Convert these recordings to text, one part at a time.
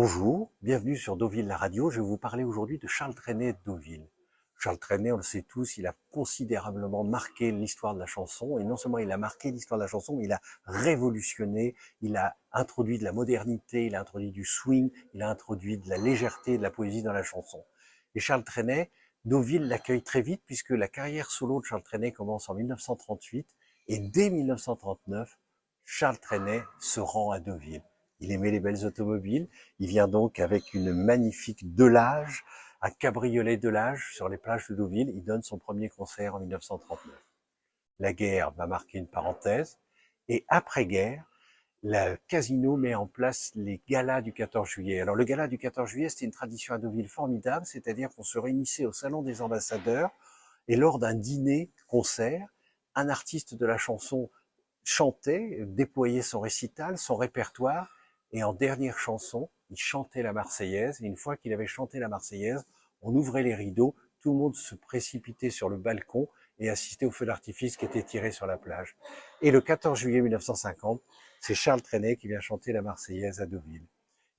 Bonjour, bienvenue sur Deauville la radio. Je vais vous parler aujourd'hui de Charles Trenet de Deauville. Charles Trenet, on le sait tous, il a considérablement marqué l'histoire de la chanson. Et non seulement il a marqué l'histoire de la chanson, mais il a révolutionné, il a introduit de la modernité, il a introduit du swing, il a introduit de la légèreté et de la poésie dans la chanson. Et Charles Trenet, Deauville l'accueille très vite puisque la carrière solo de Charles Trenet commence en 1938 et dès 1939, Charles Trenet se rend à Deauville. Il aimait les belles automobiles. Il vient donc avec une magnifique Delage, un cabriolet Delage sur les plages de Deauville. Il donne son premier concert en 1939. La guerre va marquer une parenthèse. Et après-guerre, le Casino met en place les galas du 14 juillet. Alors le gala du 14 juillet, c'était une tradition à Deauville formidable, c'est-à-dire qu'on se réunissait au Salon des Ambassadeurs et lors d'un dîner-concert, un artiste de la chanson chantait, déployait son récital, son répertoire, et en dernière chanson, il chantait la Marseillaise, et une fois qu'il avait chanté la Marseillaise, on ouvrait les rideaux, tout le monde se précipitait sur le balcon et assistait au feu d'artifice qui était tiré sur la plage. Et le 14 juillet 1950, c'est Charles Trenet qui vient chanter la Marseillaise à Deauville.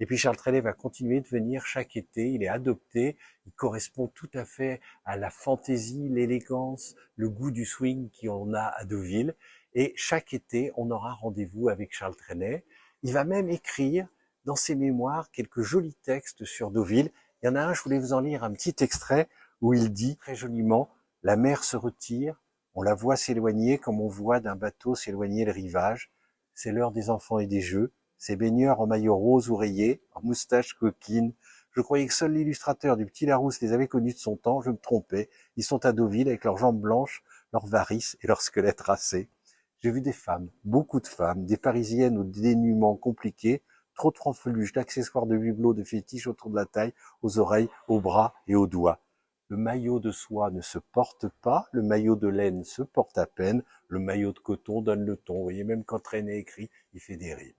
Et puis Charles Trenet va continuer de venir chaque été, il est adopté, il correspond tout à fait à la fantaisie, l'élégance, le goût du swing qu'on a à Deauville. Et chaque été, on aura rendez-vous avec Charles Trenet. Il va même écrire dans ses mémoires quelques jolis textes sur Deauville. Il y en a un, je voulais vous en lire un petit extrait où il dit très joliment « La mer se retire, on la voit s'éloigner comme on voit d'un bateau s'éloigner le rivage. C'est l'heure des enfants et des jeux. Ces baigneurs en maillot rose ou rayé, en moustache coquine. Je croyais que seul l'illustrateur du Petit Larousse les avait connus de son temps. Je me trompais. Ils sont à Deauville avec leurs jambes blanches, leurs varices et leurs squelettes racés. J'ai vu des femmes, beaucoup de femmes, des Parisiennes au dénuement compliqué, trop de francs-feluches, d'accessoires de bibelots, de fétiches autour de la taille, aux oreilles, aux bras et aux doigts. Le maillot de soie ne se porte pas, le maillot de laine se porte à peine, le maillot de coton donne le ton. Vous voyez, même quand Trenet écrit, il fait des rimes.